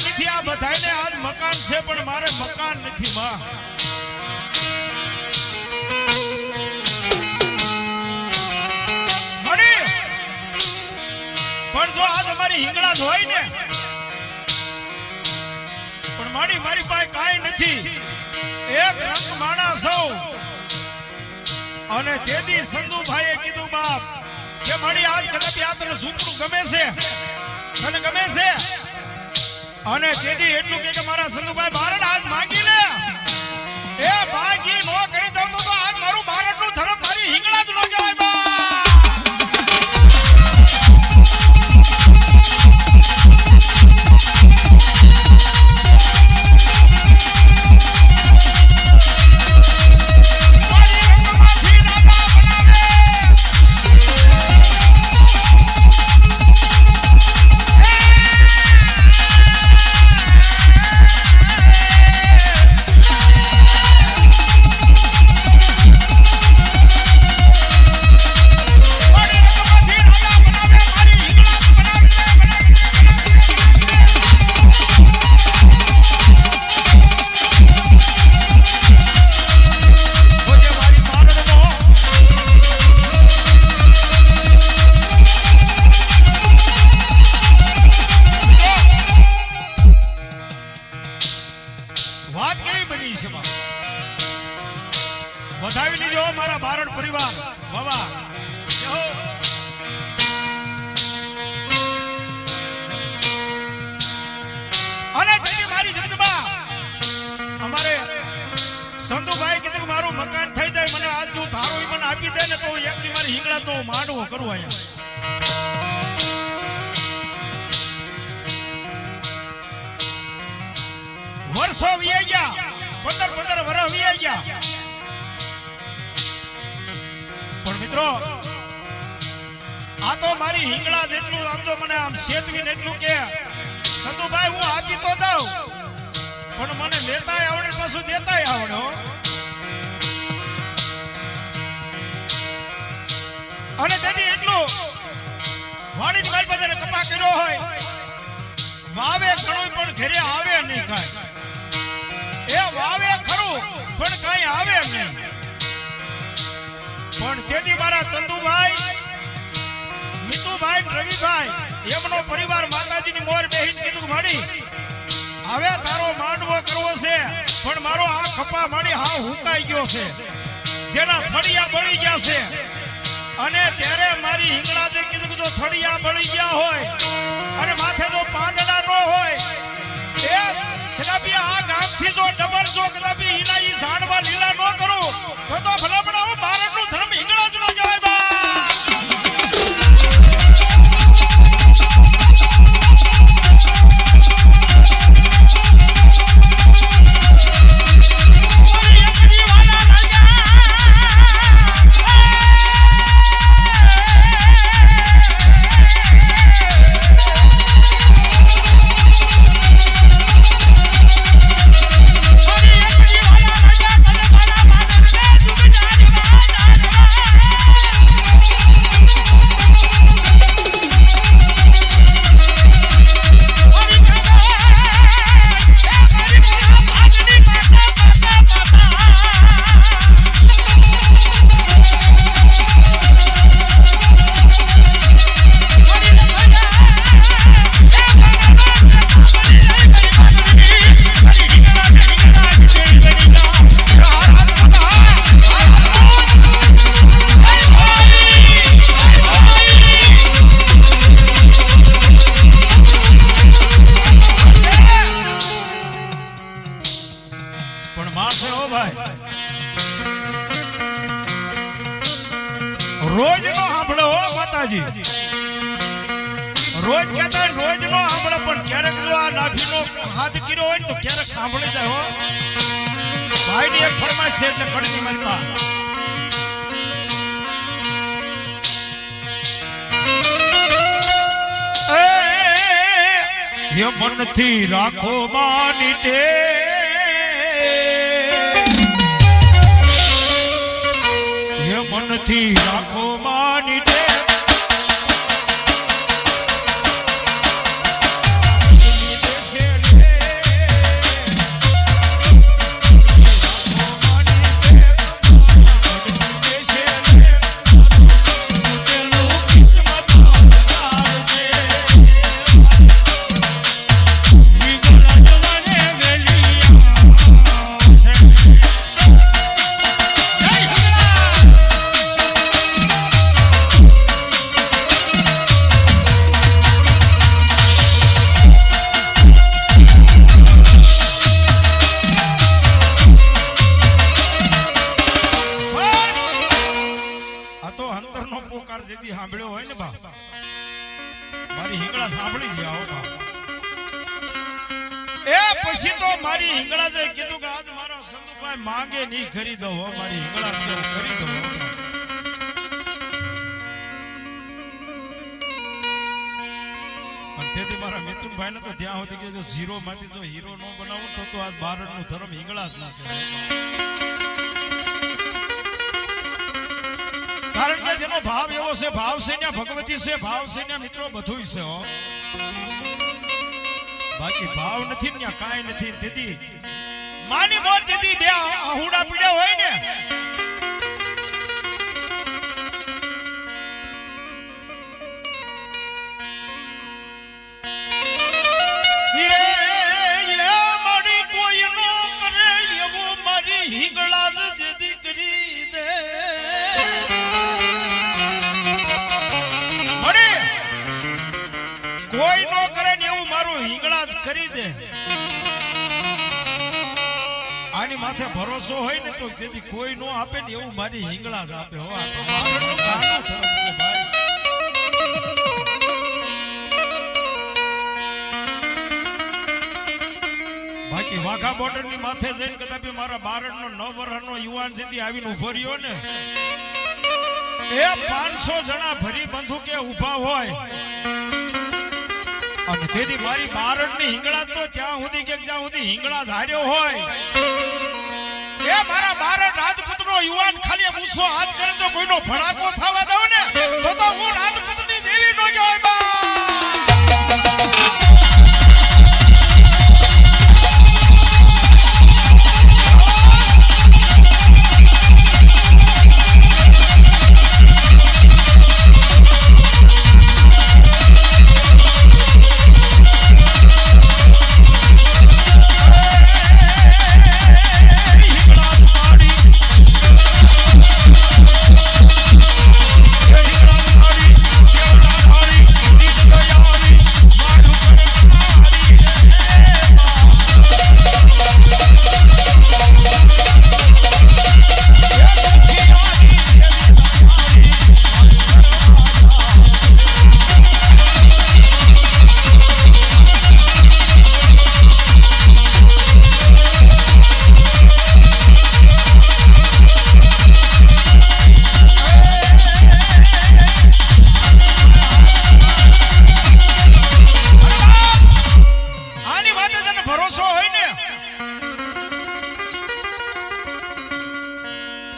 કાંઈ નથી આ બધાને આજ મકાન છે પણ મારે મકાન નથી માં પણ જો આ તમારી હિંગળા જ હોય ને પણ મારી પાસે કાંઈ નથી એક રંગ માણસ સૌ અને તેદી સંધુભાઈએ કીધું બાપ કે મારી આજ કદાચ આ તને છોકરું ગમે છે તને ગમે છે અને તેદી એટલું કે મારા સંધુભાઈ ભારત આજ માંગી લે એ ભાગી નો કરી દઉં તો આજ મારું ભારતનું ધર્મ તારી હિંગળા જ નો કહેવાય બા વધાવી લીજો મારા બારણ પરિવાર બાબા અને જેની મારી જગતમાં અમારે સંતુભાઈ કીધું મારું મકાન થઈ જાય મને આજ તું ધારો મને આપી દે ને તો એક દી મારી હિંગળા તો માંડવો કરું અહીંયા વર્ષો વી ગયા 15 વર્ષ વી ગયા મિત્રો આ તો મારી હિંગળા જેટલું આમ તો મને આમ શેતવીને એટલું કે સંતુભાઈ હું આપી તો દઉં પણ મને લેતાય આવડે પાછું દેતાય આવડે અને તેથી એટલું વાડી મારી પાસે કપા કર્યો હોય વાવે ખરું પણ ઘરે આવે નહીં કાંઈ એ વાવે ખરું પણ કાંઈ આવે નહીં પણ તેથી મારા ચંદુભાઈ મિતુભાઈ રવિભાઈ એમનો પરિવાર માતાજીની મોર બેહીને કીધું માડી હવે તારો માંડવો કરવો છે પણ મારો આ ખપા માડી હા હુકાઈ ગયો છે જેના થડિયા બળી ગયા છે અને ત્યારે મારી હિંગળા જે કીધું જો થડિયા બળી ગયા હોય અને માથે જો પાંદડા ન હોય એ કદાપી આ ગામથી જો ડબર જો કદાપી ઈના ઈ ઝાડવા લીલા ન કરું તો ભલા બનાવો ભારતનું ધર્મ હિંગળા જ ન કહેવાય બા રોજ નો સાંભળો માતાજી રોજ કહેતા રોજ નો સાંભળે પણ ક્યારેક જો આ નાભીનો હાથ કર્યો હોય તો ક્યારેક સાંભળી જાય હો ભાઈની એક ફરમાઈશ છે એટલે કડની માનતા એ મનથી રાખો માની મનથી રાખો માની મારી હિંગળા સાંભળી ગયા હો બા. એ પછી તો મારી હિંગળા જે કીધું કે આજ મારો સંતુભાઈ માંગે નહીં કરી દો હો, મારી હિંગળા જ કેવું કરી દો. તેથી મારા મિથુનભાઈ ને તો ત્યાં સુધી કે ઝીરો માંથી જો હીરો નો બનાવું તો આજ બારડ નું ધર્મ હિંગળા જ ના કહેવાય. કારણ કે જેનો ભાવ એવો છે, ભાવ છે ને ભગવતી છે, ભાવ છે ને મિત્રો બધું છે હો. બાકી ભાવ નથી ને કાંઈ નથી. તેથી માની મોત દીધી બે આહુડા પીડ્યા હોય ને કોઈ નો કરે ને એવું મારું હિંગળા જ કરી દે. આની માથે ભરોસો હોય ને તો તેથી કોઈ નો આપે ને એવું મારી હિંગળા જ આપે હો. બાકી વાઘા બોર્ડર ની માથે જઈને કદાચ મારા બારડ નો 9 વર્ષનો યુવાન જેથી આવીને ઉભો રહ્યો ને એ 500 જણા ભરી બંદૂકે ઉભા હોય અને તેથી મારી બારડ ની હિંગળા તો ત્યાં સુધી કે જ્યાં સુધી હિંગળા ધાર્યો હોય એ મારા બારડ રાજપૂત નો યુવાન ખાલી મૂસો હાથ કરે તો કોઈનો ભડાકો થવા દઉં ને તો હું રાજપૂત ની દેવી નો જોય બા.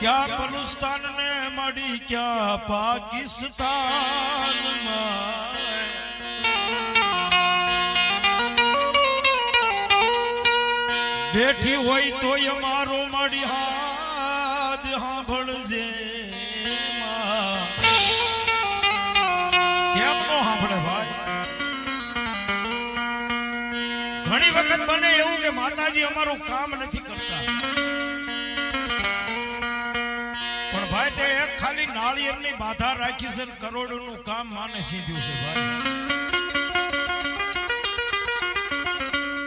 क्या बलुस्तान ने मड़ी क्या पाकिस्तान बैठी होई तो ये मारो मड़ी हाथ हाँ भड़जे केम नो हांभळे भाई घणी वखत बने एवं के माताजी अमारू काम नहीं करता भाई ते एक खाली नाळिયેર ની બાધા રાખી છે કરોડો નું કામ માને સીધું છે ભાઈ.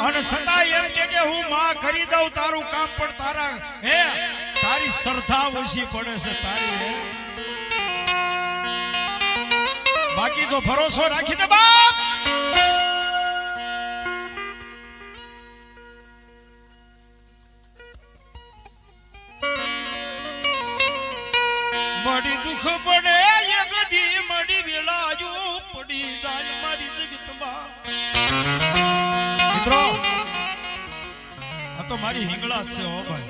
અને સદા એમ કે હું માં કરી દઉં તારું કામ પણ તારા હે તારી શ્રદ્ધા ઓછી પડે છે તારી હે. બાકી તો ભરોસો રાખી દે બાપ. मड़ी दुख पड़े यगदी मड़ी वेलायो पड़ी जाय मारी जगतमा. मित्रों आ तो मारी हिंगळा छे हो भाई.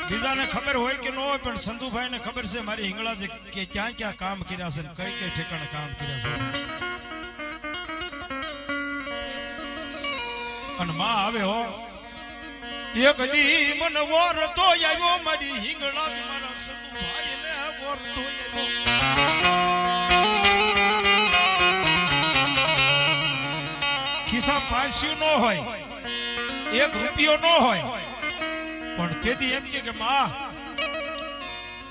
बीजाने खबर होय के नो होय पण संधुभाई ने खबर छे मारी हिंगळा जे के क्या काम कर्या छे कई कई ठिकाणे काम कर्या छे. अन मां आवे हो एक दी मन वोर तो आयो मारी हिंगळा मारा संधुभाई ने वोर तो आयो. खिसा पास्यु नो होय 1 રૂપિયો नो होय पण तेदी एम के मां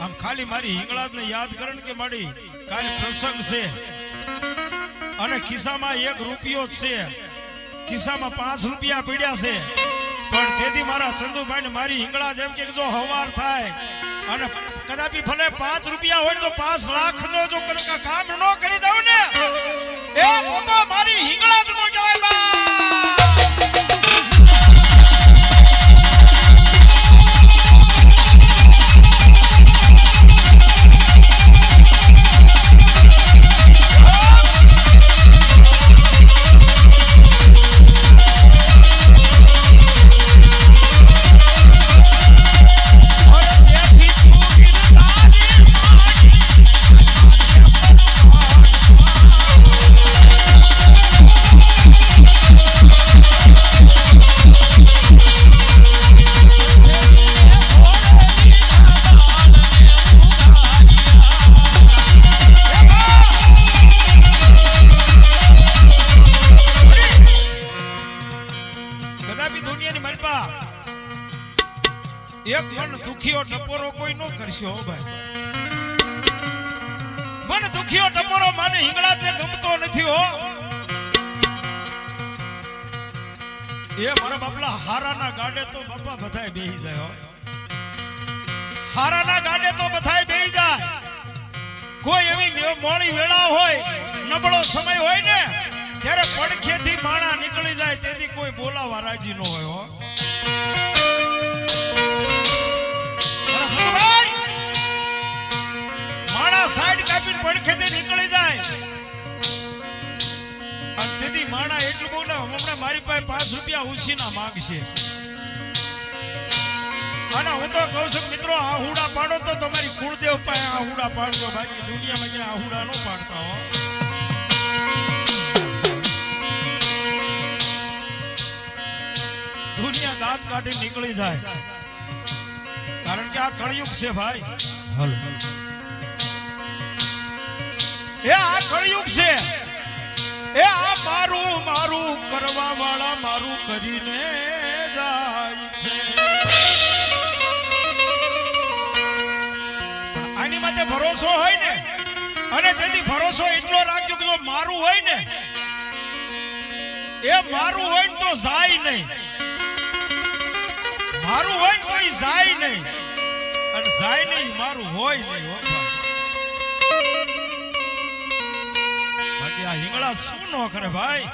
आम खाली मारी हिंगळा ने याद करन के माडी काल प्रसंग छे अने खिसा में 1 રૂપિયો छे खिसा में 5 રૂપિયા पड्या छे पण तेदी मारा चंदुभाई ने मारी हिंगळा जेम के जो हवार थाय अने कदापि भले 5 રૂપિયા होय तो 5 लाख नो जो काम न करी दઉં ने દુખિયો ટપોરો કોઈ નો કરશો હો ભાઈ. મને દુખિયો ટપોરો માને હિંગળાને ગમતો નથી હો. એ મારા બાપલા હારાના ગાડે તો બાપા બધાય બેહી જાય હો. હારાના ગાડે તો બધાય બેહી જાય. કોઈ એવી મોડી વેળા હોય, નબળો સમય હોય ને, ત્યારે પડખેથી માણા નીકળી જાય તેથી કોઈ બોલાવા રાજી ન હોય હો. માણા સાઈડ કાપીને પડખેથી નીકળી જાય અને તેથી માણા એટલું બોલે હમણાં મારી પાસે 5 રૂપિયા ઉછીના માંગશે. અને હું તો કહું છું મિત્રો, આહુડા પાડો તો તમારી કુળદેવ પાસે આહુડા પાડજો, બાકી દુનિયામાં ક્યાં આહુડા ન પાડતા હો. દુનિયા દાંત કાઢી નીકળી જાય, કારણ કે આ કળયુગ છે ભાઈ. એ આ કળયુગ છે. એ આ મારું મારું કરવા વાળા મારું કરીને જાય છે. આની માટે ભરોસો હોય ને, અને તેથી ભરોસો એટલો રાખજો કે જો મારું હોય ને, એ મારું હોય ને તો જાય નહીં. મારું હોય ને તો એ જાય નહીં, અને જાય નહીં મારું હોય નહીં હો. બાકી આ હિંગળા શું ન કરે ભાઈ.